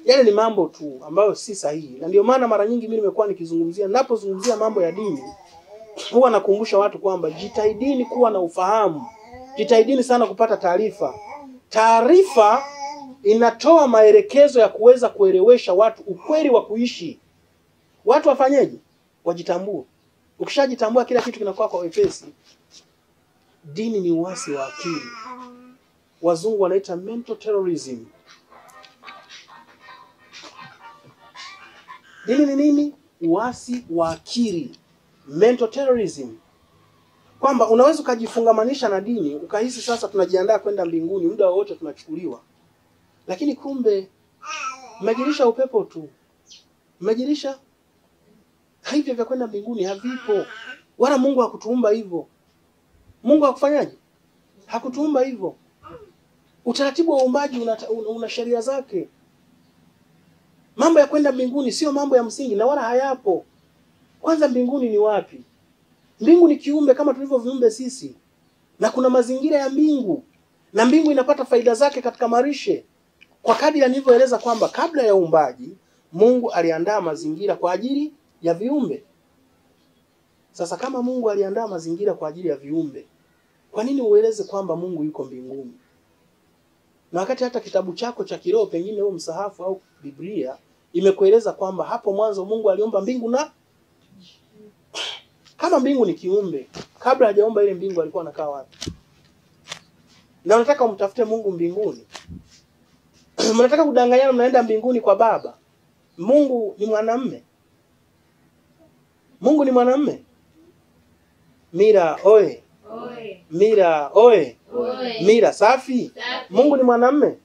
Yale ni mambo tu ambayo si sahihi. Na ndio maana mara nyingi mimi nimekuwa nikizungumzia, ninapozungumzia mambo ya dini, huwa nakumbusha watu kwamba jitahidini kuwa na ufahamu. Jitahidini sana kupata taarifa. Taarifa inatoa maelekezo ya kuweza kuelewesha watu ukweli wa kuishi. Watu wafanyeje? Wajitambue. Ukishajitambua kila kitu kinakuwa kwa wepesi. Dini ni uasi wa akili. Wazungu wanaita mental terrorism. Dini ni nini? Uasi wa akili. Mental terrorism. Kwamba unaweza ukajifungamanisha na dini, ukahisi sasa tunajiandaa kwenda mbinguni, muda wote tunachukuliwa. Lakini kumbe mmejirisha upepo tu. Mmejirisha hivyo vya kwenda mbinguni havipo. Wala Mungu hakutuumba hivyo. Mungu hakufanyaje? Hakutuumba hivyo. Utaratibu wa uumbaji una sheria zake. Mambo ya kwenda mbinguni sio mambo ya msingi na wala hayapo. Kwanza mbinguni ni wapi? Mbingu ni kiumbe kama tulivyo viumbe sisi. Na kuna mazingira ya mbingu. Na mbingu inapata faida zake katika marishe. Kwa kadri alivyoeleza kwamba kabla ya uumbaji, Mungu aliandaa mazingira kwa ajili ya viumbe. Sasa kama Mungu aliandaa mazingira kwa ajili ya viumbe, kwa nini ueleze kwamba Mungu yuko mbinguni? Na wakati hata kitabu chako cha kiroho pengine au msahafu au Biblia imekueleza kwamba hapo mwanzo Mungu aliumba mbingu na kama mbingu ni kiumbe, kabla hajaumba ile mbingu alikuwa anakaa wapi? Na unataka umtafute Mungu mbinguni? Mnataka kudanganyana mnaenda mbinguni kwa Baba? Mungu ni mwanamume. Mungu ni mwanamume. Mira oe. Oe. Mira oe. Oe. Mira safi. Mungu ni mwanamume.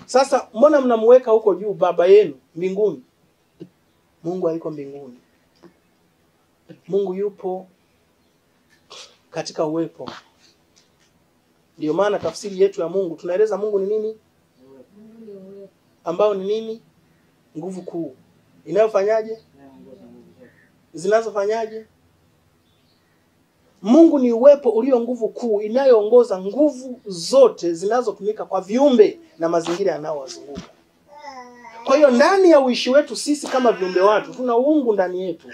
Sasa mbona mnamuweka huko juu baba yenu mbinguni? Mungu hayuko mbinguni. Mungu yupo katika uwepo. Ndio maana tafsiri yetu ya Mungu tunaeleza Mungu ni nini? Ambao ni nini? Nguvu kuu. Inayofanyaje? Zinazofanyaje? Mungu ni uwepo ulio nguvu kuu inayoongoza nguvu zote zinazotumika kwa viumbe na mazingira yanayowazunguka. Kwa hiyo ndani ya uishi wetu sisi kama viumbe watu tuna uungu ndani yetu.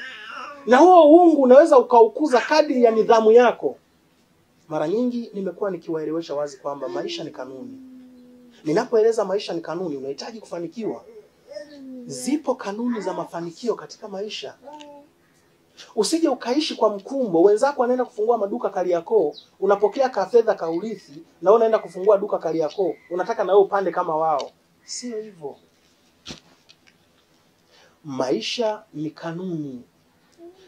Na huo uungu unaweza ukaukuza kadri ya nidhamu yako. Mara nyingi nimekuwa nikiwaelewesha wazi kwamba maisha ni kanuni. Ninapoeleza maisha ni kanuni, unahitaji kufanikiwa. Zipo kanuni za mafanikio katika maisha. Usije ukaishi kwa mkumbo, wenzako wanaenda kufungua maduka Kariakoo, unapokea kafedha kaurithi na unaenda kufungua duka Kariakoo, unataka na wewe upande kama wao. Sio hivyo. Maisha ni kanuni.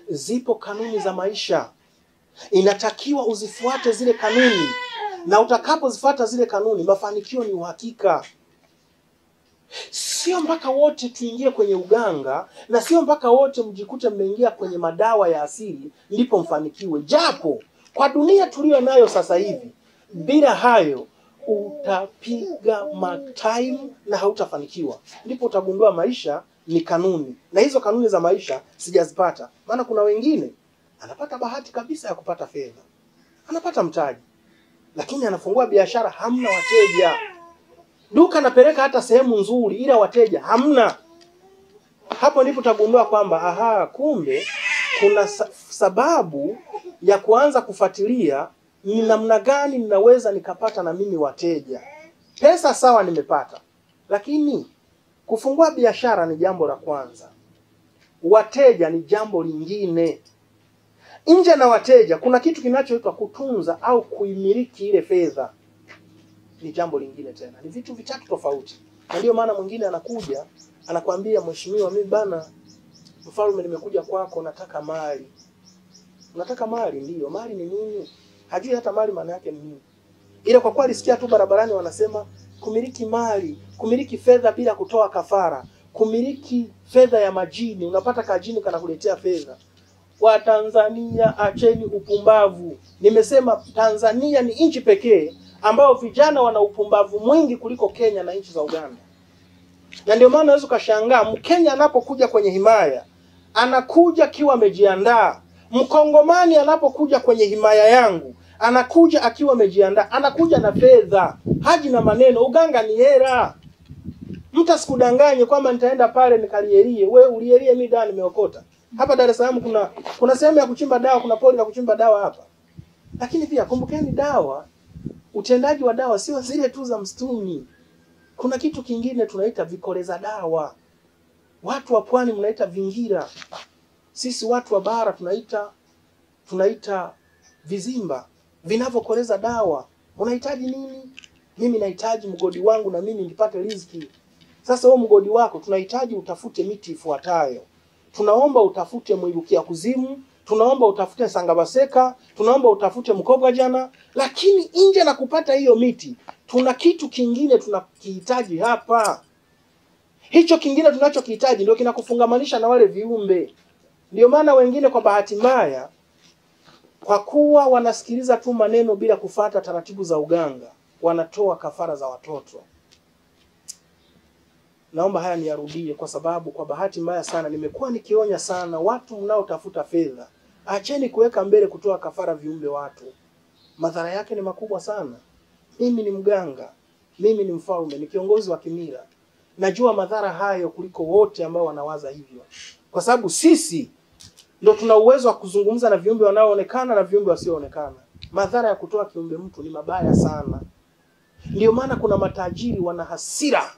Zipo kanuni za maisha. Inatakiwa uzifuate zile kanuni. Na utakapozifuata zile kanuni, mafanikio ni uhakika. Sio mpaka wote tuingie kwenye uganga, na sio mpaka wote mjikute mmeingia kwenye madawa ya asili ndipo mfanikiwe. Japo kwa dunia tulio nayo sasa hivi, bila hayo utapiga matime na hautafanikiwa. Ndipo utagundua maisha ni kanuni. Na hizo kanuni za maisha sijazipata. Maana kuna wengine anapata bahati kabisa ya kupata fedha, anapata mtaji, lakini anafungua biashara hamna wateja. Duka napeleka hata sehemu nzuri ila wateja hamna. Hapo ndipo utagundua kwamba kumbe kuna sababu ya kuanza kufuatilia ni namna gani ninaweza nikapata na mimi wateja. Pesa sawa nimepata, lakini kufungua biashara ni jambo la kwanza. Wateja ni jambo lingine. Nje na wateja kuna kitu kinachoitwa kutunza au kuimiliki ile fedha. Ni jambo lingine tena. Ni vitu vitatu tofauti. Na ndio maana mwingine anakuja, anakuambia mheshimiwa, mimi bana mfalme nimekuja kwako nataka mali. Unataka mali? Ndio. Mali ni nini? Hajui hata mali maana yake ni nini. Ila kwa kweli sikia tu barabarani wanasema kumiliki mali, kumiliki fedha bila kutoa kafara, kumiliki fedha ya majini, unapata kajini kanakuletea fedha. Wa Tanzania acheni upumbavu. Nimesema Tanzania ni nchi pekee ambao vijana wana upumbavu mwingi kuliko Kenya na nchi za Uganda. Na ndio maana unaweza kushangaa Mkenya anapokuja kwenye himaya, anakuja kiwa amejiandaa. Mkongomani anapokuja kwenye himaya yangu, anakuja akiwa amejiandaa, anakuja na fedha, haji na maneno. Uganga ni hera. Mtu asikudanganye kwamba nitaenda pale nikalielie. Wewe ulielie, mimi dawa nimeokota. Hapa Dar es Salaam kuna sehemu ya kuchimba dawa, kuna poli la kuchimba dawa hapa. Lakini pia kumbukeni, dawa, utendaji wa dawa sio zile tu za msituni. Kuna kitu kingine tunaita vikoleza dawa. Watu wa pwani mnaita vingira. Sisi watu wa bara tunaita vizimba vinavyokoleza dawa. Unahitaji nini? Mimi nahitaji mgodi wangu na mimi nipate riziki. Sasa huo mgodi wako tunahitaji utafute miti ifuatayo. Tunaomba utafute mwibukia kuzimu, tunaomba utafute sangabaseka, tunaomba utafute mkobwa jana, lakini nje na kupata hiyo miti, tuna kitu kingine tunakihitaji hapa. Hicho kingine tunachokihitaji ndio kinakufungamanisha na wale viumbe. Ndio maana wengine kwa bahati mbaya, kwa kuwa wanasikiliza tu maneno bila kufuata taratibu za uganga, wanatoa kafara za watoto. Naomba haya niyarudie kwa sababu kwa bahati mbaya sana nimekuwa nikionya sana watu mnaotafuta fedha. Acheni kuweka mbele kutoa kafara viumbe watu. Madhara yake ni makubwa sana. Mimi ni mganga, mimi ni mfalme, ni kiongozi wa kimila. Najua madhara hayo kuliko wote ambao wanawaza hivyo. Kwa sababu sisi ndio tuna uwezo wa kuzungumza na viumbe wanaoonekana na viumbe wasioonekana. Madhara ya kutoa kiumbe mtu ni mabaya sana. Ndio maana kuna matajiri wana hasira.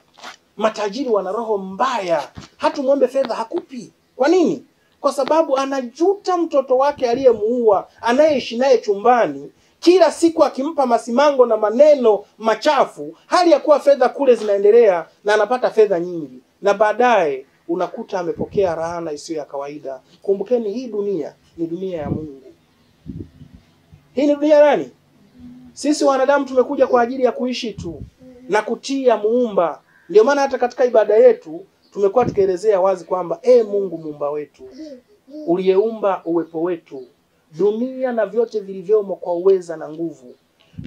Matajiri wana roho mbaya. Hata muombe fedha hakupi. Kwa nini? Kwa sababu anajuta mtoto wake aliyemuua, anayeishi naye chumbani, kila siku akimpa masimango na maneno machafu, hali ya kuwa fedha kule zinaendelea na anapata fedha nyingi. Na baadaye unakuta amepokea laana isiyo ya kawaida. Kumbukeni, hii dunia ni dunia ya Mungu. Hii ni dunia nani? Sisi wanadamu tumekuja kwa ajili ya kuishi tu na kutia Muumba. Ndio maana hata katika ibada yetu tumekuwa tukielezea wazi kwamba Mungu Muumba wetu, uliyeumba uwepo wetu, dunia na vyote vilivyomo kwa uweza na nguvu,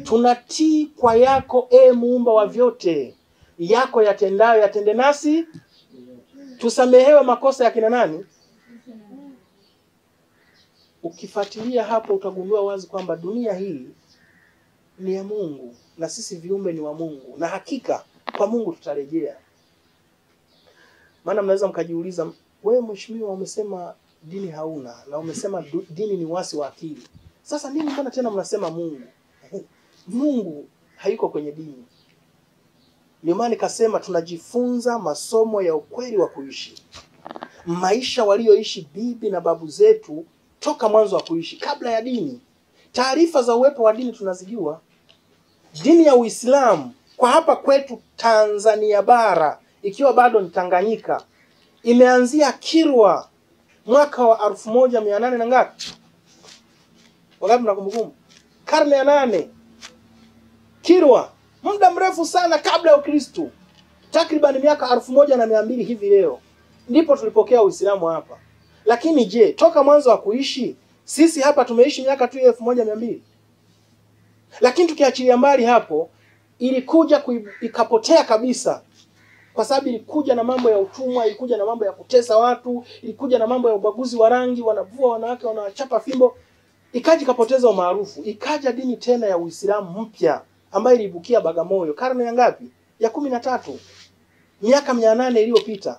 tunatii kwa yako Muumba wa vyote. Yako yatendayo yatende nasi, tusamehewe makosa ya kina nani? Ukifuatilia hapo utagundua wazi kwamba dunia hii ni ya Mungu na sisi viumbe ni wa Mungu, na hakika kwa Mungu tutarejea. Maana mnaweza mkajiuliza, wewe mheshimiwa umesema dini hauna na umesema dini ni wasi wa akili. Sasa nini mbona tena mnasema Mungu? Mungu hayuko kwenye dini. Ndio maana nikasema tunajifunza masomo ya ukweli wa kuishi. Maisha walioishi bibi na babu zetu toka mwanzo wa kuishi kabla ya dini. Taarifa za uwepo wa dini tunazijua. Dini ya Uislamu kwa hapa kwetu Tanzania bara, ikiwa bado ni Tanganyika, imeanzia Kilwa mwaka wa 1800 na ngapi? Wangapi mnakumbukumbu? Karne ya 8. Kilwa, muda mrefu sana kabla ya Ukristo. Takriban miaka 1200 hivi leo ndipo tulipokea Uislamu hapa. Lakini je, toka mwanzo wa kuishi sisi hapa tumeishi miaka tu 1200? Lakini tukiachilia mbali hapo, ilikuja ikapotea kabisa. Kwa sababu ilikuja na mambo ya utumwa, ilikuja na mambo ya kutesa watu, ilikuja na mambo ya ubaguzi wa rangi, wanavua wanawake, wanawachapa fimbo, ikaja ikapoteza umaarufu. Ikaja dini tena ya Uislamu mpya ambayo ilibukia Bagamoyo karne ya ngapi? Ya 13. Miaka 800 iliyopita,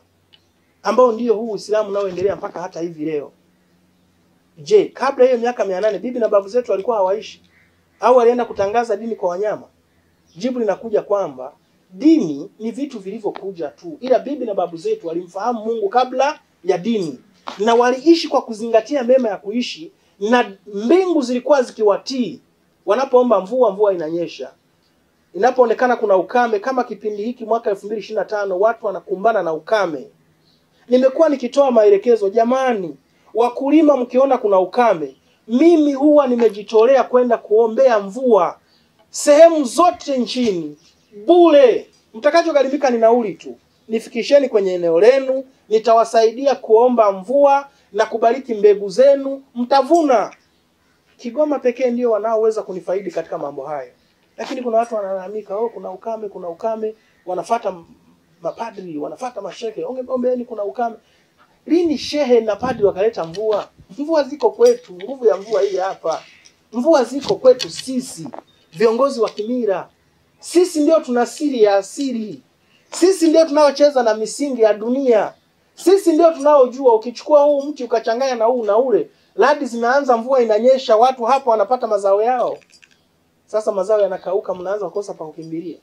ambao ndio huu Uislamu unaoendelea mpaka hata hivi leo. Je, kabla hiyo miaka 800 bibi na babu zetu walikuwa hawaishi au walienda kutangaza dini kwa wanyama? Jibu linakuja kwamba dini ni vitu vilivyokuja tu, ila bibi na babu zetu walimfahamu Mungu kabla ya dini na waliishi kwa kuzingatia mema ya kuishi, na mbingu zilikuwa zikiwatii. Wanapoomba mvua, mvua inanyesha. Inapoonekana kuna ukame kama kipindi hiki mwaka 2025 watu wanakumbana na ukame, nimekuwa nikitoa maelekezo, jamani wakulima, mkiona kuna ukame, mimi huwa nimejitolea kwenda kuombea mvua sehemu zote nchini bure. Mtakachogharimika ni nauli tu. Nifikisheni kwenye eneo lenu, nitawasaidia kuomba mvua na kubariki mbegu zenu, mtavuna. Kigoma pekee ndio wanaoweza kunifaidi katika mambo hayo. Lakini kuna watu wanalalamika, kuna ukame, wanafuata mapadri, wanafuata mashehe, ombeeni kuna ukame. Lini shehe na padri wakaleta mvua? Mvua ziko kwetu, nguvu ya mvua hii hapa. Mvua ziko kwetu sisi, viongozi wa kimila. Sisi ndio tuna siri ya asili. Sisi ndio tunaocheza na misingi ya dunia. Sisi ndio tunaojua ukichukua huu mti ukachanganya na huu na ule, radi zinaanza, mvua inanyesha, watu hapa wanapata mazao yao. Sasa mazao yanakauka, mnaanza kukosa pa kukimbilia.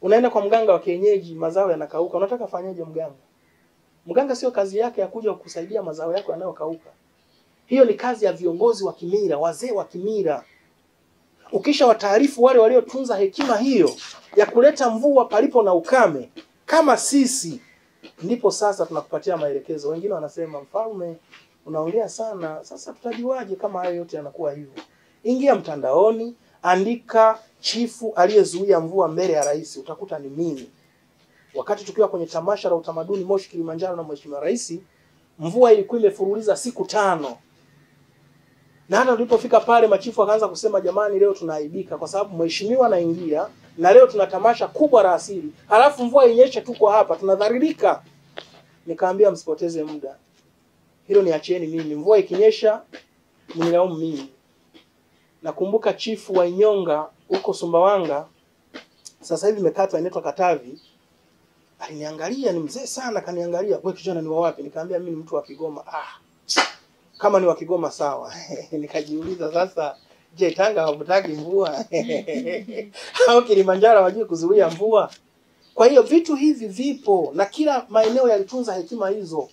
Unaenda kwa mganga wa kienyeji, mazao yanakauka. Unataka fanyaje mganga? Mganga sio kazi yake ya kuja kukusaidia mazao yako yanayokauka. Hiyo ni kazi ya viongozi wa kimila, wazee wa kimila. Ukisha wataarifu wale waliotunza hekima hiyo ya kuleta mvua palipo na ukame kama sisi, ndipo sasa tunakupatia maelekezo. Wengine wanasema, mfalme unaongea sana, sasa tutajuaje kama hayo yote yanakuwa hivyo? Ingia mtandaoni, andika chifu aliyezuia mvua mbele ya rais, utakuta ni mimi. Wakati tukiwa kwenye tamasha la utamaduni Moshi Kilimanjaro na Mheshimiwa Rais, mvua ilikuwa imefuruliza siku 5. Na hata tulipofika pale machifu wakaanza kusema, jamani, leo tunaaibika kwa sababu mheshimiwa anaingia na leo tuna tamasha kubwa la asili, halafu mvua inyeshe, tuko hapa tunadharirika. Nikaambia, msipoteze muda, hilo niachieni mimi, mvua ikinyesha mnilaumu mimi. Nakumbuka chifu wa Inyonga huko Sumbawanga, sasa hivi imekatwa, inaitwa Katavi, aliniangalia, ni mzee sana, kaniangalia, wewe kijana ni wa wapi? Nikaambia mimi ni mtu wa Kigoma. Kama ni wa Kigoma sawa. Nikajiuliza sasa, je, Tanga hawataki mvua? Au Kilimanjaro hawajui kuzuia mvua? Kwa hiyo vitu hivi vipo na kila maeneo yalitunza hekima hizo.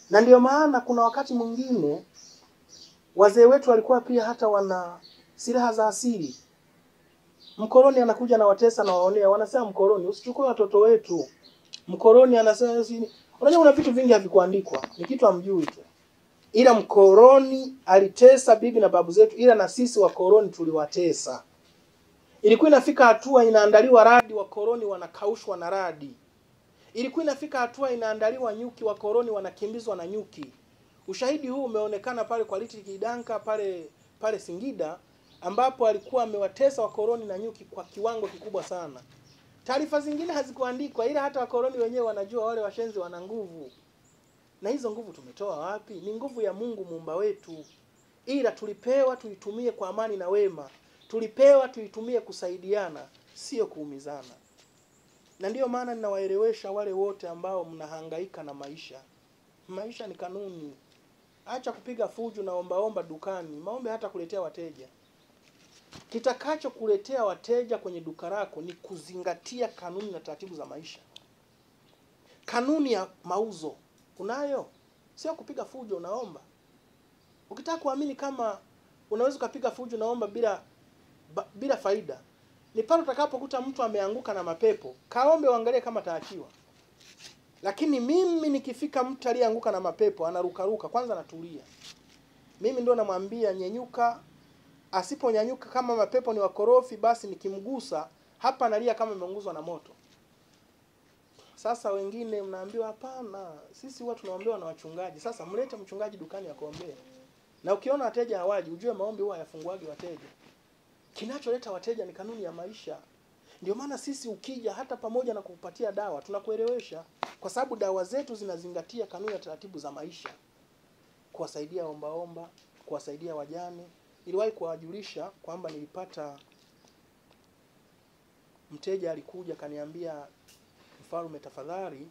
Na ndio maana kuna wakati mwingine wazee wetu walikuwa pia hata wana silaha za asili. Mkoloni anakuja na watesa na waonea, wanasema mkoloni, usichukue watoto wetu. Mkoloni anasema, unajua kuna vitu vingi havikuandikwa, ni kitu hamjui tu. Ila mkoloni alitesa bibi na babu zetu, ila na sisi wakoloni tuliwatesa. Ilikuwa inafika hatua inaandaliwa radi, wakoloni wanakaushwa na radi. Ilikuwa inafika hatua inaandaliwa nyuki, wakoloni wanakimbizwa na nyuki. Ushahidi huu umeonekana pale kwa Little Kidanka pale Singida, ambapo alikuwa amewatesa wakoloni na nyuki kwa kiwango kikubwa sana. Taarifa zingine hazikuandikwa, ila hata wakoloni wenyewe wanajua wale washenzi wana nguvu. Na hizo nguvu tumetoa wapi? Ni nguvu ya Mungu muumba wetu. Ila tulipewa tuitumie kwa amani na wema. Tulipewa tuitumie kusaidiana, sio kuumizana. Na ndiyo maana ninawaelewesha wale wote ambao mnahangaika na maisha. Maisha ni kanuni. Acha kupiga fujo na omba dukani. Maombe hata kuletea wateja. Kitakacho kuletea wateja kwenye duka lako ni kuzingatia kanuni na taratibu za maisha. Kanuni ya mauzo unayo, sio kupiga fujo unaomba. Ukitaka kuamini kama unaweza kupiga fujo naomba bila faida, ni pale utakapokuta mtu ameanguka na mapepo, kaombe uangalie kama taachiwa. Lakini mimi nikifika mtu aliyeanguka na mapepo anarukaruka, kwanza natulia. Mimi ndio namwambia nyenyuka, asiponyanyuka kama mapepo ni wakorofi, basi nikimgusa hapa analia kama ameunguzwa na moto. Sasa wengine mnaambiwa hapana, sisi huwa tunaombewa na wachungaji. Sasa mlete mchungaji dukani akuombee. Na ukiona wateja hawaji, ujue maombi huwa hayafunguagi wateja. Kinacholeta wateja ni kanuni ya maisha. Ndio maana sisi ukija hata pamoja na kukupatia dawa, tunakuelewesha kwa sababu dawa zetu zinazingatia kanuni na taratibu za maisha. Kuwasaidia ombaomba, kuwasaidia wajane. Niliwahi kuwajulisha kwamba nilipata mteja alikuja kaniambia, mfalme tafadhali,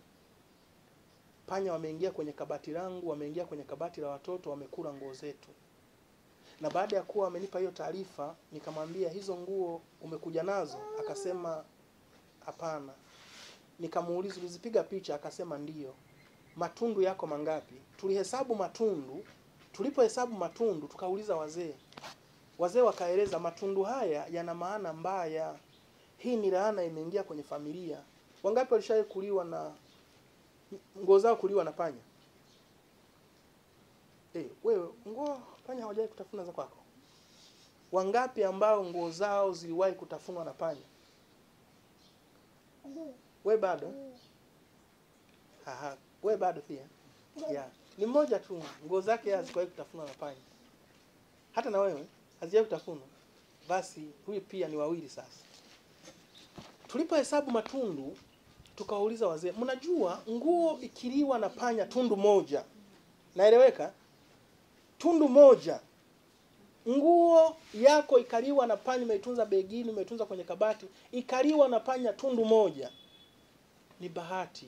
panya wameingia kwenye kabati langu, wameingia kwenye kabati la watoto, wamekula nguo zetu. Na baada ya kuwa amenipa hiyo taarifa, nikamwambia hizo nguo umekuja nazo? Akasema hapana. Nikamuuliza ulizipiga picha? Akasema ndiyo. Matundu yako mangapi? Tulihesabu matundu. Tulipohesabu matundu tukauliza wazee. Wazee wakaeleza matundu haya yana maana mbaya. Hii ni laana imeingia kwenye familia. Wangapi walishawahi kuliwa na nguo zao kuliwa na panya? Wewe nguo panya hawajawahi kutafuna za kwako? Wangapi ambao nguo zao ziliwahi kutafunwa na panya? Wewe bado? Wewe bado pia? Yeah. Ni mmoja tu nguo zake hazikuwahi kutafunwa na panya. Hata na wewe hazijawahi kutafunwa. Basi huyu pia ni wawili sasa. Tulipohesabu matundu tukauliza wazee, mnajua nguo ikiliwa na panya tundu moja, naeleweka? Tundu moja. Nguo yako ikaliwa na panya, umeitunza begini, umeitunza kwenye kabati, ikaliwa na panya tundu moja, ni bahati.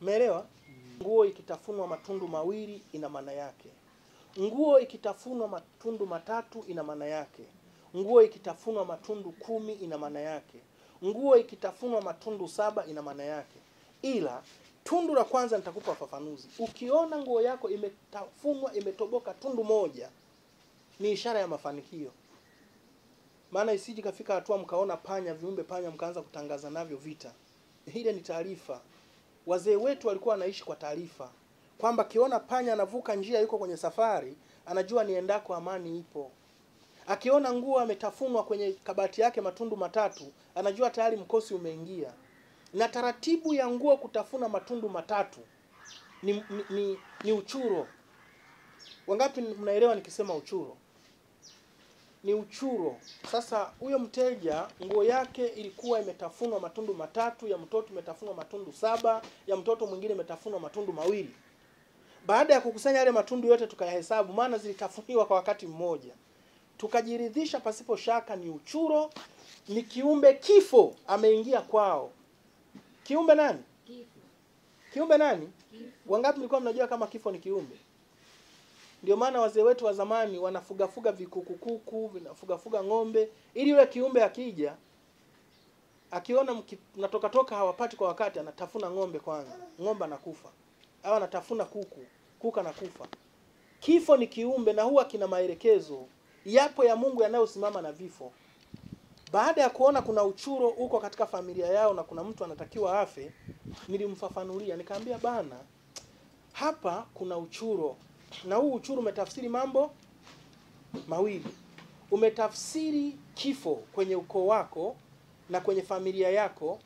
Umeelewa? Nguo ikitafunwa matundu mawili ina maana yake. Nguo ikitafunwa matundu matatu ina maana yake. Nguo ikitafunwa matundu 10 ina maana yake. Nguo ikitafunwa matundu 7 ina maana yake. Ila tundu la kwanza nitakupa ufafanuzi. Ukiona nguo yako imetafunwa imetoboka tundu moja, ni ishara ya mafanikio. Maana isije kafika hatua mkaona panya, viumbe panya, mkaanza kutangaza navyo vita. Ile ni taarifa. Wazee wetu walikuwa wanaishi kwa taarifa, kwamba kiona panya anavuka njia yuko kwenye safari, anajua niendako amani ipo. Akiona nguo ametafunwa kwenye kabati yake matundu matatu, anajua tayari mkosi umeingia. Na taratibu ya nguo kutafuna matundu matatu ni uchuro. Wangapi mnaelewa nikisema uchuro? Ni uchuro. Sasa huyo mteja nguo yake ilikuwa imetafunwa matundu matatu, ya mtoto imetafunwa matundu 7, ya mtoto mwingine imetafunwa matundu 2. Baada ya kukusanya yale matundu yote tukayahesabu, maana zilitafuniwa kwa wakati mmoja, tukajiridhisha pasipo shaka ni uchuro, ni kiumbe kifo ameingia kwao. Kiumbe nani? Kifo. Kiumbe nani? Kifo. Wangapi mlikuwa mnajua kama kifo ni kiumbe? Ndio maana wazee wetu wa zamani wanafuga vikukukuku, vinafuga ng'ombe, ili yule kiumbe akija, akiona mnatoka hawapati kwa wakati, anatafuna ng'ombe kwanza, ng'ombe anakufa. Au anatafuna kuku anakufa. Kifo ni kiumbe na huwa kina maelekezo yapo ya Mungu yanayosimama na vifo. Baada ya kuona kuna uchuro uko katika familia yao na kuna mtu anatakiwa afe, nilimfafanulia, nikamwambia bana, hapa kuna uchuro. Na huu uchuro umetafsiri mambo mawili. Umetafsiri kifo kwenye ukoo wako na kwenye familia yako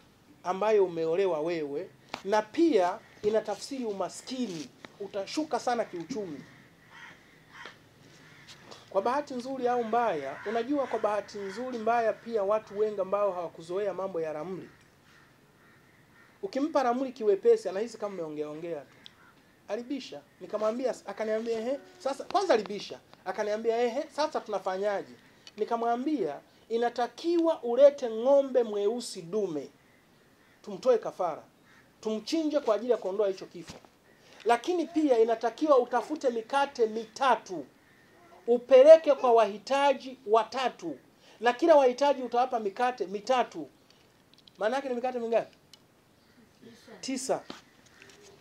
ambayo umeolewa wewe, na pia inatafsiri umaskini, utashuka sana kiuchumi. Kwa bahati nzuri au mbaya, unajua kwa bahati nzuri mbaya pia watu wengi ambao hawakuzoea mambo ya ramli. Ukimpa ramli kiwepesi anahisi kama umeongea tu. Alibisha, nikamwambia, akaniambia sasa kwanza alibisha, akaniambia sasa tunafanyaje? Nikamwambia inatakiwa ulete ng'ombe mweusi dume, tumtoe kafara, tumchinje kwa ajili ya kuondoa hicho kifo. Lakini pia inatakiwa utafute mikate 3, upeleke kwa wahitaji 3, na kila wahitaji utawapa mikate 3. Maana yake ni mikate mingapi? 9.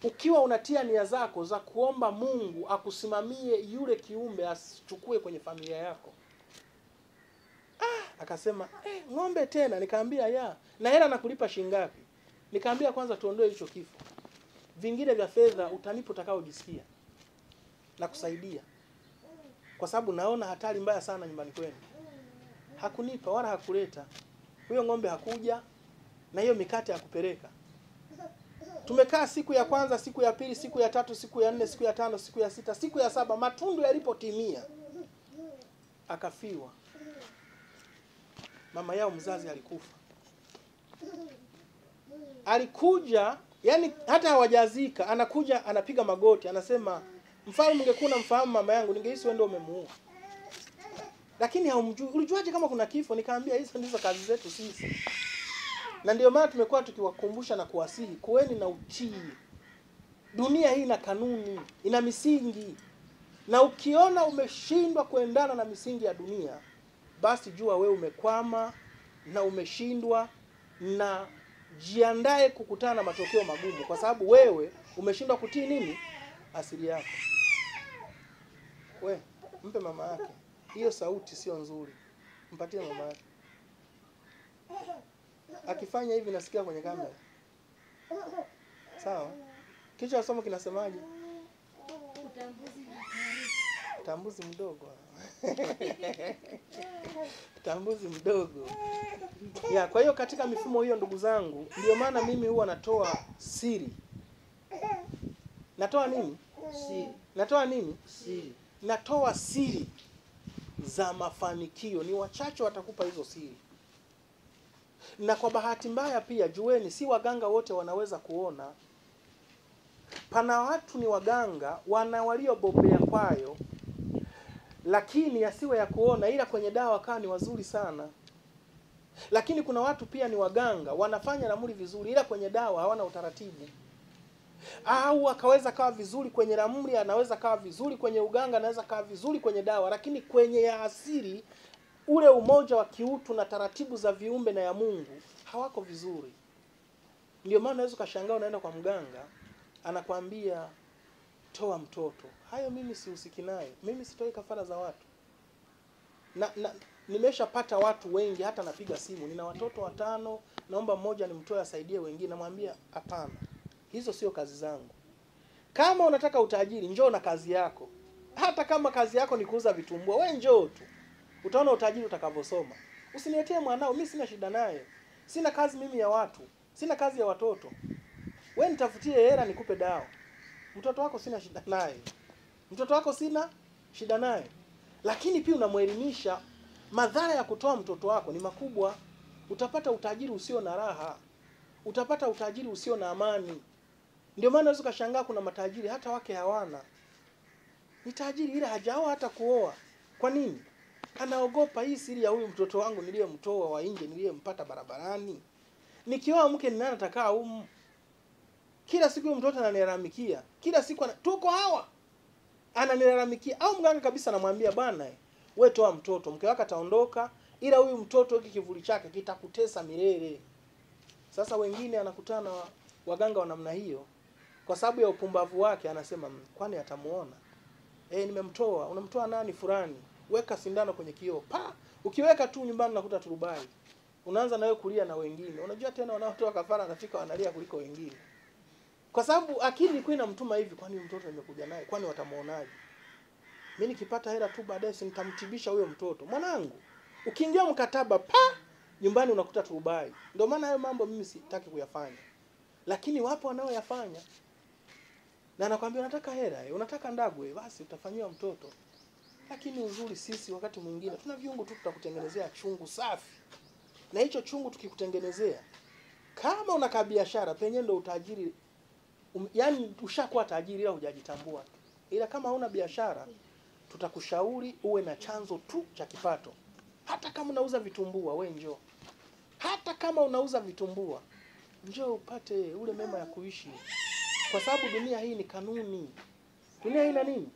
Ukiwa unatia nia zako za kuomba Mungu akusimamie yule kiumbe asichukue kwenye familia yako. Akasema, ng'ombe tena? Nikamwambia ya. Na hela nakulipa shilingi ngapi? Nikamwambia kwanza tuondoe hicho kifo. Vingine vya fedha utanipa utakaojisikia. Na kusaidia. Kwa sababu naona hatari mbaya sana nyumbani kwenu. Hakunipa wala hakuleta. Huyo ng'ombe hakuja na hiyo mikate hakupeleka. Tumekaa siku ya kwanza, siku ya pili, siku ya 3, siku ya 4, siku ya 5, siku ya 6, siku ya 7, matundu yalipotimia akafiwa. Mama yao mzazi alikufa. Alikuja, yani hata hawajazika, anakuja anapiga magoti, anasema, mfalme ungekuwa unamfahamu mama yangu ningehisi wewe ndio umemuua. Lakini haumjui. Ulijuaje kama kuna kifo? Nikamwambia hizo ndizo kazi zetu sisi. Na ndio maana tumekuwa tukiwakumbusha na kuwasihi, kuweni na utii. Dunia hii ina kanuni, ina misingi. Na ukiona umeshindwa kuendana na misingi ya dunia, basi jua wewe umekwama na umeshindwa, na jiandae kukutana na matokeo magumu, kwa sababu wewe umeshindwa kutii nini? Asili yako. Mpe mama yake. Hiyo sauti sio nzuri. Mpatie mama yake. Akifanya hivi nasikia kwenye kamera. Sawa? Kichwa cha somo kinasemaje? Utambuzi mdogo. Utambuzi mdogo. Ya, kwa hiyo katika mifumo hiyo ndugu zangu, ndio maana mimi huwa natoa siri. Natoa nini? Siri. Natoa nini? Siri. Natoa siri za mafanikio. Ni wachache watakupa hizo siri. Na kwa bahati mbaya pia jueni, si waganga wote wanaweza kuona. Pana watu ni waganga, wana waliobobea kwayo, lakini yasiwe ya kuona, ila kwenye dawa kaa ni wazuri sana. Lakini kuna watu pia ni waganga, wanafanya ramli vizuri, ila kwenye dawa hawana utaratibu. Au akaweza kawa vizuri kwenye ramli, anaweza kawa vizuri kwenye uganga, anaweza kawa vizuri kwenye dawa, lakini kwenye ya asili, ule umoja wa kiutu na taratibu za viumbe na ya Mungu hawako vizuri. Ndio maana unaweza kashangaa unaenda kwa mganga, anakwambia toa mtoto. Hayo mimi sihusiki nayo. Mimi sitoi kafara za watu. Na nimeshapata watu wengi, hata napiga simu, nina watoto 5, naomba mmoja nimtoe asaidie wengine, namwambia hapana. Hizo sio kazi zangu. Kama unataka utajiri, njoo na kazi yako. Hata kama kazi yako ni kuuza vitumbua, wewe njoo tu. Utaona utajiri utakavyosoma. Usiniletee mwanao, mimi sina shida naye. Sina kazi mimi ya watu. Sina kazi ya watoto. Wewe nitafutie hela nikupe dawa. Mtoto wako sina shida naye. Mtoto wako sina shida naye. Lakini pia unamuelimisha, madhara ya kutoa mtoto wako ni makubwa. Utapata utajiri usio na raha. Utapata utajiri usio na amani. Ndio maana unaweza kushangaa kuna matajiri hata wake hawana. Ni tajiri ila hajaoa hata kuoa. Kwa nini? Anaogopa hii siri ya huyu mtoto wangu niliyemtoa wa nje, niliyempata barabarani. Nikioa mke ni nani atakaa humu? Kila siku huyu mtoto ananilalamikia. Kila siku tuko hawa. Ananilalamikia. Au mganga kabisa anamwambia bwana, wewe toa mtoto, mke wako ataondoka, ila huyu mtoto hiki kivuli chake kitakutesa milele. Sasa wengine anakutana waganga wa namna hiyo, kwa sababu ya upumbavu wake anasema kwani atamuona? Nimemtoa. Unamtoa nani? Fulani. Weka sindano kwenye kioo. Pa! Ukiweka tu nyumbani unakuta turubai. Unaanza nawe kulia na wengine. Unajua tena wanaotoa kafara nafika wanalia kuliko wengine. Kwa sababu akili ilikuwa inamtuma hivi, kwani mtoto nimekuja naye, kwani watamuonaje? Mimi nikipata hela tu baadaye nitamtibisha huyo mtoto. Mwanangu, ukiingia mkataba nyumbani unakuta turubai. Ndio maana hayo mambo mimi sitaki kuyafanya. Lakini wapo wanaoyafanya. Na anakuambia unataka hela, unataka ndagwe, basi utafanyiwa mtoto. Lakini uzuri sisi wakati mwingine tuna viungo tu tutakutengenezea chungu safi. Na hicho chungu tukikutengenezea, kama una biashara penye ndo utajiri, yani ushakuwa tajiri ila hujajitambua. Ila kama huna biashara, tutakushauri uwe na chanzo tu cha kipato. Hata kama unauza vitumbua, wewe njoo. Hata kama unauza vitumbua, njoo upate ule mema ya kuishi. Kwa sababu dunia hii ni kanuni. Dunia hii ina nini?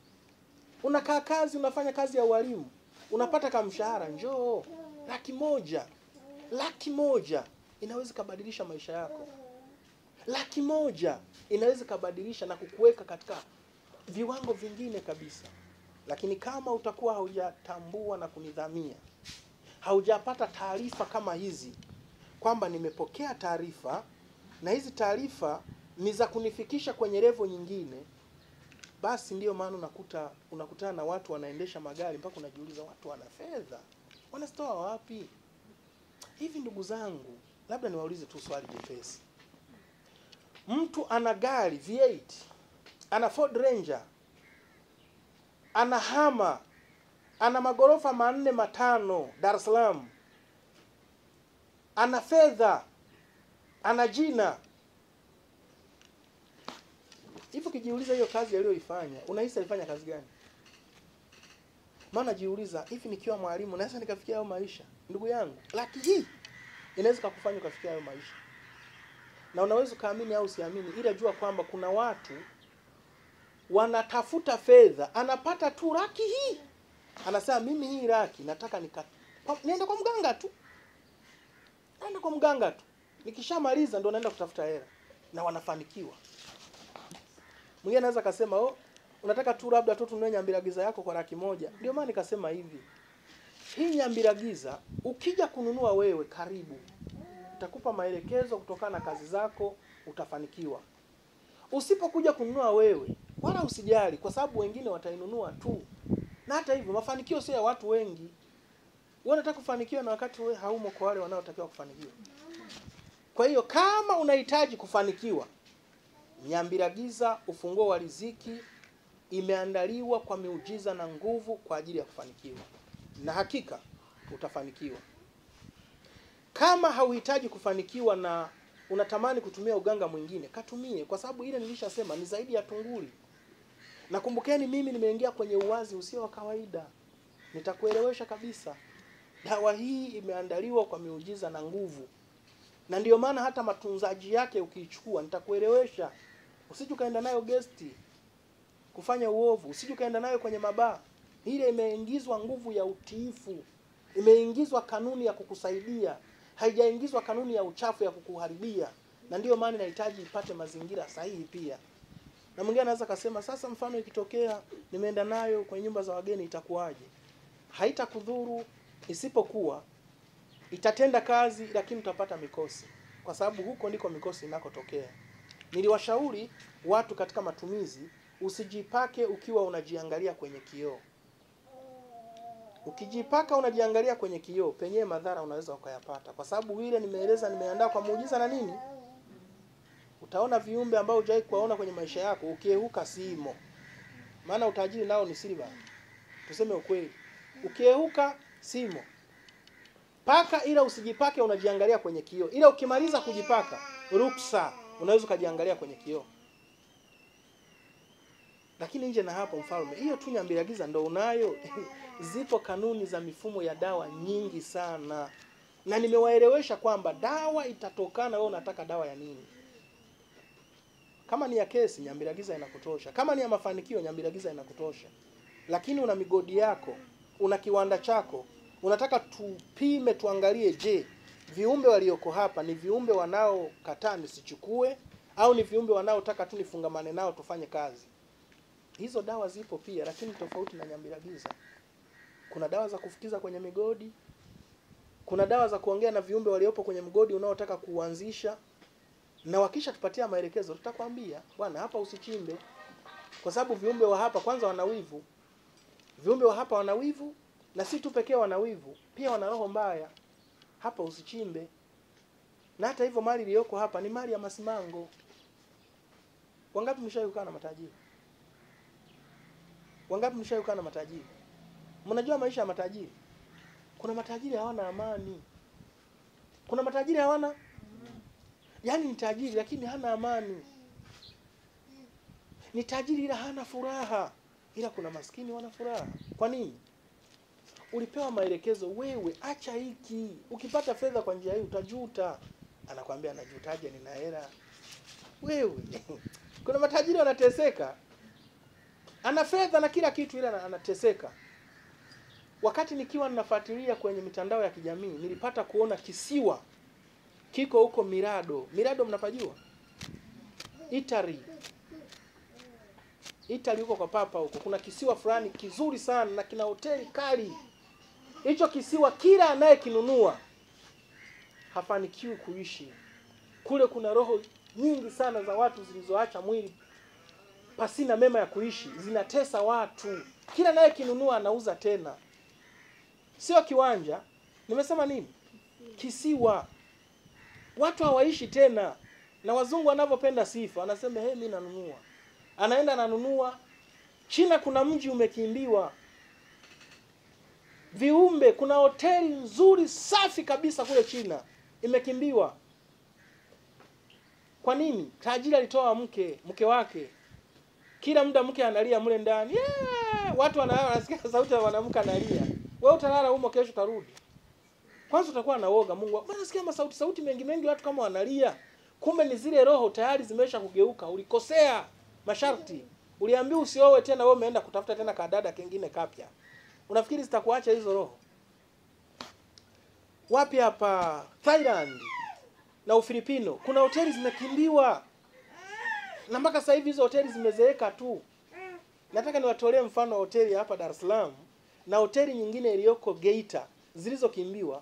Unakaa kazi, unafanya kazi ya walimu, unapata kama mshahara, njoo. 100,000. 100,000 inaweza kubadilisha maisha yako. 100,000 inaweza kubadilisha na kukuweka katika viwango vingine kabisa. Lakini kama utakuwa haujatambua na kunidhamia, haujapata taarifa kama hizi, kwamba nimepokea taarifa na hizi taarifa ni za kunifikisha kwenye level nyingine, basi ndiyo maana unakutana na watu wanaendesha magari mpaka unajiuliza watu wana fedha wanazitoa wapi? Hivi ndugu zangu, labda niwaulize tu swali jepesi. Mtu ana gari V8, ana Ford Ranger, ana Hummer, ana magorofa 4 5 Dar es Salaam, ana fedha, ana jina. Hivi kijiuliza hiyo kazi aliyoifanya, unahisi alifanya kazi gani? Maana jiuliza, hivi nikiwa mwalimu naweza nikafikia hayo maisha? Ndugu yangu, laki hii inaweza kukufanya ukafikia hayo maisha. Na unaweza kaamini au usiamini, ila jua kwamba kuna watu wanatafuta fedha, anapata tu laki hii. Anasema mimi hii laki nataka niende kwa mganga tu. Naenda kwa mganga tu. Nikishamaliza ndo naenda kutafuta hela. Na wanafanikiwa. Mwingine anaweza kasema, unataka tu labda tu tununue nyambiragiza yako kwa laki 1. Ndio maana nikasema hivi. Hii nyambiragiza ukija kununua wewe, karibu. Nitakupa maelekezo kutokana na kazi zako, utafanikiwa. Usipokuja kununua wewe, wala usijali, kwa sababu wengine watainunua tu. Na hata hivyo mafanikio sio ya watu wengi. Wewe unataka kufanikiwa na wakati wewe haumo kwa wale wanaotakiwa kufanikiwa. Kwa hiyo kama unahitaji kufanikiwa, nyambiragiza ufunguo wa riziki imeandaliwa kwa miujiza na nguvu kwa ajili ya kufanikiwa. Na hakika utafanikiwa. Kama hauhitaji kufanikiwa na unatamani kutumia uganga mwingine, katumie, kwa sababu ile nilishasema ni zaidi ya tunguli. Na kumbukeni mimi nimeingia kwenye uwazi usio wa kawaida. Nitakuelewesha kabisa. Dawa hii imeandaliwa kwa miujiza na nguvu. Na ndiyo maana hata matunzaji yake ukiichukua, nitakuelewesha. Usije ukaenda nayo gesti kufanya uovu, usije ukaenda nayo kwenye mabaa. Ile imeingizwa nguvu ya utiifu. Imeingizwa kanuni ya kukusaidia. Haijaingizwa kanuni ya uchafu ya kukuharibia. Na ndiyo maana inahitaji ipate mazingira sahihi pia. Na mwingine anaweza kusema sasa mfano ikitokea nimeenda nayo kwenye nyumba za wageni itakuwaje? Haitakudhuru, isipokuwa itatenda kazi lakini utapata mikosi. Kwa sababu huko ndiko mikosi inakotokea. Niliwashauri watu katika matumizi, usijipake ukiwa unajiangalia kwenye kioo. Ukijipaka unajiangalia kwenye kioo, penye madhara unaweza ukayapata. Kwa sababu ile nimeeleza, nimeandaa kwa muujiza na nini? Utaona viumbe ambao hujawahi kuwaona kwenye maisha yako, ukiehuka simo. Maana utajiri nao ni silver. Tuseme ukweli. Ukiehuka simo. Paka ila usijipake unajiangalia kwenye kioo. Ila ukimaliza kujipaka, ruksa, unaweza kujiangalia kwenye kioo. Lakini nje na hapo mfalme, hiyo tu Nyambiragiza ndo unayo. Zipo kanuni za mifumo ya dawa nyingi sana. Na nimewaelewesha kwamba dawa itatokana wewe unataka dawa ya nini. Kama ni ya kesi, Nyambiragiza inakutosha. Kama ni ya mafanikio, Nyambiragiza inakutosha. Lakini una migodi yako, una kiwanda chako, unataka tupime tuangalie, je, viumbe walioko hapa ni viumbe wanaokataa nisichukue au ni viumbe wanaotaka tu nifungamane nao tufanye kazi. Hizo dawa zipo pia, lakini tofauti na Nyambiragiza. Kuna dawa za kufukiza kwenye migodi, kuna dawa za kuongea na viumbe waliopo kwenye mgodi unaotaka kuanzisha. Na wakisha tupatia maelekezo tutakwambia, bwana hapa usichimbe. Kwa sababu viumbe wa hapa kwanza wana wivu. Viumbe wa hapa wana wivu, na si tu pekee wana wivu, pia wana roho mbaya. Hapa usichimbe. Na hata hivyo mali iliyoko hapa ni mali ya masimango. Wangapi mshawahi kukaa na matajiri? Wangapi mshawahi kukaa na matajiri? Mnajua maisha ya matajiri? Kuna matajiri hawana amani. Kuna matajiri hawana, yaani ni tajiri lakini hana amani. Ni tajiri ila hana furaha. Ila kuna maskini wana furaha. Kwa nini? Ulipewa maelekezo, wewe acha hiki. Ukipata fedha kwa njia hii utajuta. Anakuambia anajutaje, nina hela. Wewe. Kuna matajiri wanateseka. Ana fedha na kila kitu ila anateseka. Wakati nikiwa ninafuatilia kwenye mitandao ya kijamii, nilipata kuona kisiwa kiko huko Mirado. Mirado mnapajua? Italy huko kwa papa huko. Kuna kisiwa fulani kizuri sana na kina hoteli kali. Hicho kisiwa kila anayekinunua hafanikiwi kuishi. Kule kuna roho nyingi sana za watu zilizoacha mwili pasina mema ya kuishi, zinatesa watu. Kila anayekinunua anauza tena. Sio kiwanja. Nimesema nini? Kisiwa. Watu hawaishi tena. Na wazungu wanavyopenda sifa, anasema mimi nanunua. Anaenda ananunua. China kuna mji umekimbiwa. Viumbe, kuna hoteli nzuri safi kabisa kule China imekimbiwa. Kwa nini? Tajiri alitoa mke wake. Kila muda mke analia mle ndani. Yeah! Watu wanasikia sauti ya mwanamke analia. Wewe utalala humo, kesho utarudi. Kwanza utakuwa na woga. Mungu, bwana nasikia sauti mengi watu kama wanalia. Kumbe ni zile roho tayari zimesha kugeuka. Ulikosea masharti. Uliambiwa usioe tena, wewe umeenda kutafuta tena kadada kingine kapya. Unafikiri zitakuacha hizo roho? Wapi hapa? Thailand na Ufilipino kuna hoteli zimekimbiwa. Na mpaka sasa hivi hizo hoteli zimezeeka tu. Nataka niwatolee mfano hoteli hapa Dar es Salaam na hoteli nyingine iliyoko Geita zilizokimbiwa,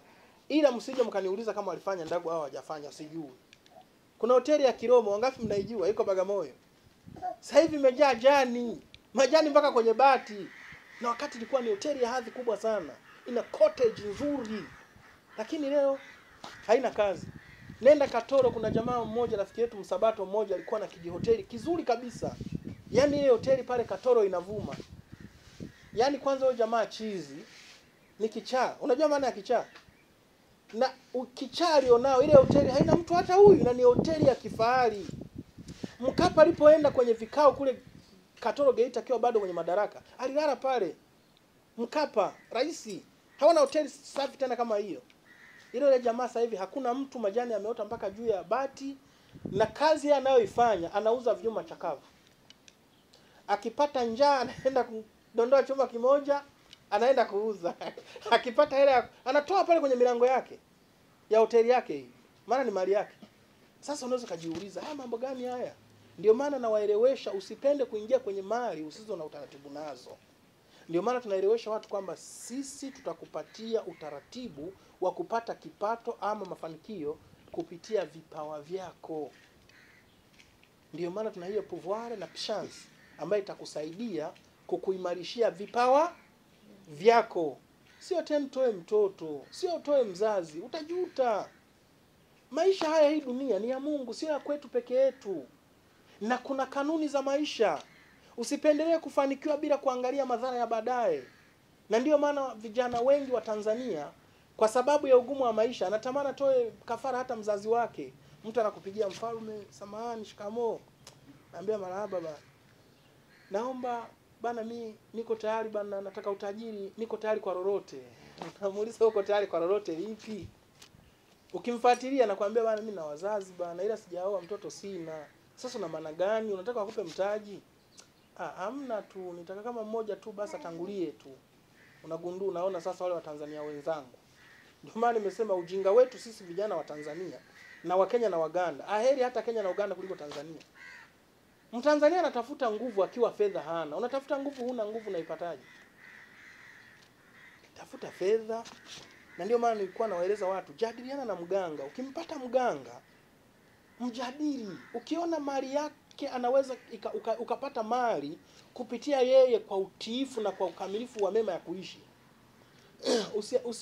ila msije mkaniuliza kama walifanya ndagu au hawajafanya, sijui. Kuna hoteli ya Kiromo, wangapi mnaijua? Iko Bagamoyo. Sasa hivi imejaa majani mpaka kwenye bati. Na wakati ilikuwa ni hoteli ya hadhi kubwa sana. Ina cottage nzuri. Lakini leo haina kazi. Nenda Katoro, kuna jamaa mmoja rafiki yetu Msabato mmoja alikuwa na kijihoteli kizuri kabisa. Yaani ile hoteli pale Katoro inavuma. Yaani kwanza huyo jamaa chizi ni kichaa. Unajua maana ya kichaa? Na ukichaa alionao, ile hoteli haina mtu hata huyu, na ni hoteli ya kifahari. Mkapa alipoenda kwenye vikao kule Katoro Geita akiwa bado kwenye madaraka, alilala pale. Mkapa, rais, Hawana hoteli safi tena kama hiyo. Ile jamaa sasa hivi hakuna mtu, majani yameota mpaka juu ya bati, na kazi yeye anayoifanya anauza vyuma chakavu. Akipata njaa anaenda kudondoa chuma kimoja, anaenda kuuza. Akipata hela anatoa pale kwenye milango yake ya hoteli yake hii. Maana ni mali yake. Sasa unaweza kujiuliza, haya mambo gani haya? Ndio maana nawaelewesha usipende kuingia kwenye mali usizo na utaratibu nazo. Ndio maana tunaelewesha watu kwamba sisi tutakupatia utaratibu wa kupata kipato ama mafanikio kupitia vipawa vyako. Ndio maana tuna hiyo pouvoir na chance ambayo itakusaidia kukuimarishia vipawa vyako. Sio tena toe mtoto, sio toe mzazi, utajuta. Maisha haya, hii dunia ni ya Mungu, sio ya kwetu peke yetu. Na kuna kanuni za maisha. Usipendelee kufanikiwa bila kuangalia madhara ya baadaye. Na ndio maana vijana wengi wa Tanzania kwa sababu ya ugumu wa maisha anatamani atoe kafara hata mzazi wake. Mtu anakupigia, mfalme, samahani, shikamoo. Naambia marahaba bana. Naomba bana, mimi niko tayari bana, nataka utajiri, niko tayari kwa lolote. Unamuuliza uko tayari kwa lolote lipi? Ukimfuatilia anakuambia bana, mimi na wazazi bana, ila sijaoa, mtoto sina. Sasa una maana gani? Unataka wakupe mtaji? Hamna tu, nitaka kama mmoja tu basi atangulie tu. Unagundua, unaona sasa wale wa Tanzania wenzangu. Ndio maana nimesema ujinga wetu sisi vijana wa Tanzania na wa Kenya na Waganda. Aheri hata Kenya na Uganda kuliko Tanzania. Mtanzania anatafuta nguvu akiwa fedha hana. Unatafuta nguvu, huna nguvu, unaipataje? Tafuta fedha. Na ndio maana nilikuwa nawaeleza watu, jadiliana na mganga. Ukimpata mganga, mjadili. Ukiona mali yake anaweza ukapata mali kupitia yeye kwa utiifu na kwa ukamilifu wa mema ya kuishi.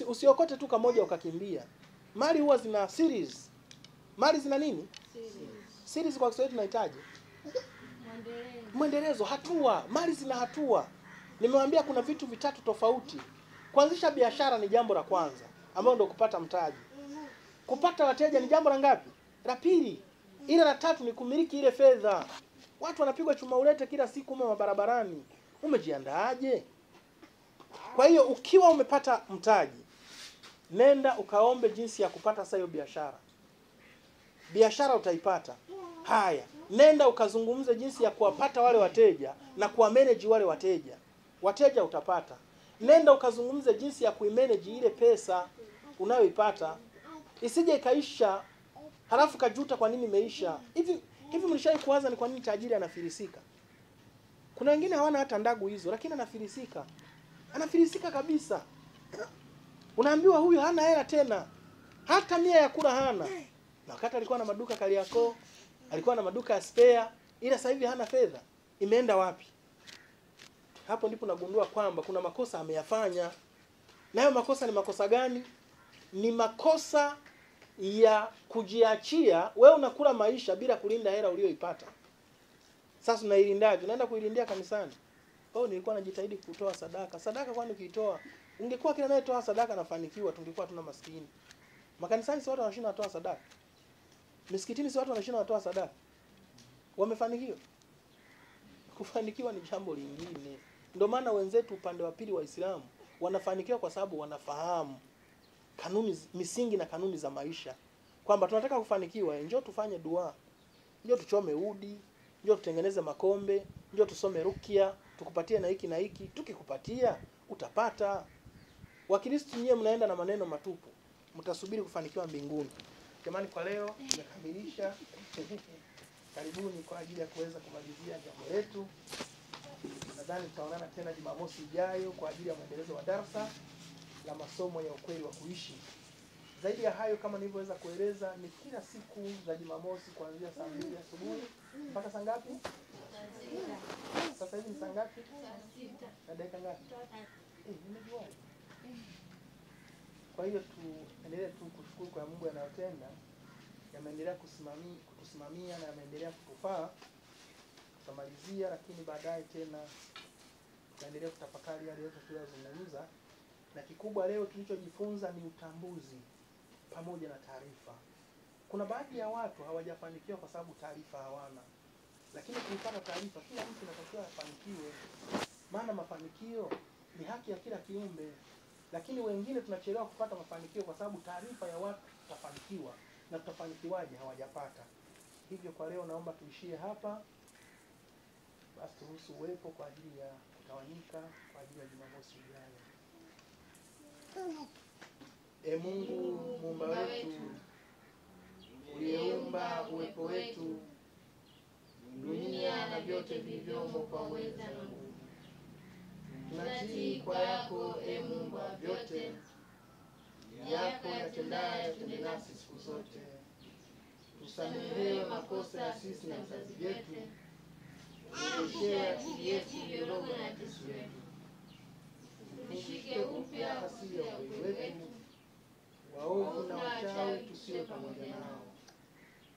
Usiokote tu kamoja ukakimbia. Mali huwa zina series. Mali zina nini? Series kwa Kiswahili tunahitaji mwendelezo, hatua. Mali zina hatua. Nimewaambia kuna vitu vitatu tofauti. Kuanzisha biashara ni jambo la kwanza, ambalo ndio kupata mtaji. Kupata wateja ni jambo la ngapi? La pili. Ile la tatu ni kumiliki ile fedha. Watu wanapigwa chuma ulete kila siku barabarani. Umejiandaaje? Kwa hiyo ukiwa umepata mtaji, nenda ukaombe jinsi ya kupata sasa hiyo biashara. Biashara utaipata. Haya, nenda ukazungumze jinsi ya kuwapata wale wateja na kuwamanage wale wateja. Wateja utapata. Nenda ukazungumze jinsi ya kuimanage ile pesa unayoipata. Isije ikaisha halafu kajuta kwa nini imeisha. Hivi mlishai kuwaza ni kwa nini tajiri anafilisika? Kuna wengine hawana hata ndagu hizo, lakini anafilisika. Anafilisika kabisa. Unaambiwa huyu hana hela tena. Hata 100 ya kula hana. Na wakati alikuwa na maduka Kariakoo, alikuwa na maduka ya spare, ila sasa hivi hana fedha. Imeenda wapi? Hapo ndipo nagundua kwamba kuna makosa ameyafanya. Na hayo makosa ni makosa gani? Ni makosa ya kujiachia. Wewe unakula maisha bila kulinda hela uliyoipata. Sasa unailindaje? Unaenda kuilindia kanisani. Nilikuwa najitahidi kutoa sadaka. Sadaka kwani ukiitoa, ungekuwa kila anayetoa sadaka anafanikiwa, tungekuwa tuna maskini. Makanisani si watu wanashinda watoa sadaka. Misikitini si watu wanashinda watoa sadaka. Wamefanikiwa? Kufanikiwa ni jambo lingine. Ndio maana wenzetu upande wa pili wa Uislamu wanafanikiwa kwa sababu wanafahamu kanuni, misingi na kanuni za maisha. Kwamba tunataka kufanikiwa, njoo tufanye dua. Njoo tuchome udi, njoo tutengeneze makombe, njoo tusome rukia, tukupatie na hiki na hiki. Tukikupatia utapata. Wakristo nyie mnaenda na maneno matupu. Mtasubiri kufanikiwa mbinguni. Jamani, kwa leo tumekamilisha. Karibuni kwa ajili ya kuweza kumalizia jambo letu. Nadhani tutaonana tena Jumamosi ijayo kwa ajili ya maendelezo wa darasa la masomo ya ukweli wa kuishi. Zaidi ya hayo, kama nilivyoweza kueleza, ni kila siku za Jumamosi kuanzia saa 2 asubuhi mpaka saa ngapi? Sasa hivi ni saa ngapi? Saa 6. Na dakika ngapi? Nimejua. Kwa hiyo tuendelee tu kushukuru kwa Mungu anayotenda, yameendelea kutusimamia na yameendelea kutufaa. Tutamalizia, lakini baadaye tena tutaendelea kutafakari yale yote tuliyozungumza. Na kikubwa leo tulichojifunza ni utambuzi pamoja na taarifa. Kuna baadhi ya watu hawajafanikiwa kwa sababu taarifa hawana. Lakini kulipata taarifa, kila mtu anatakiwa afanikiwe. Maana mafanikio ni haki ya kila kiumbe. Lakini wengine tunachelewa kupata mafanikio kwa sababu taarifa ya watu tutafanikiwa na tutafanikiwaje hawajapata. Hivyo kwa leo naomba tuishie hapa. Basi turuhusu uwepo kwa ajili ya kutawanyika kwa ajili ya Jumamosi ijayo. Mungu muumba wetu, uliyeumba uwepo wetu, dunia na vyote vilivyomo kwa uweza na nguvu, tunatii kwa yako Mungu wa vyote, yako yatendayo yatende nasi siku zote. Tusamehewe makosa ya sisi na vizazi vyetu, urejeshe akili yetu iliyoroga na Yesu wetu, tufundishike upya asili ya ukweli wetu, waovu na wachawi tusiwe pamoja nao.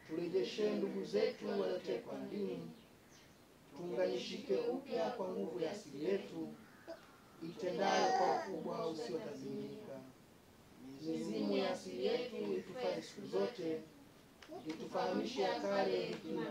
Turejeshe ndugu zetu waliotekwa dini, tuunganishike upya kwa nguvu ya asili yetu itendayo kwa ukubwa usiotazimika. Mizimu ya asili yetu itufae siku zote, itufahamishe ya kale hekima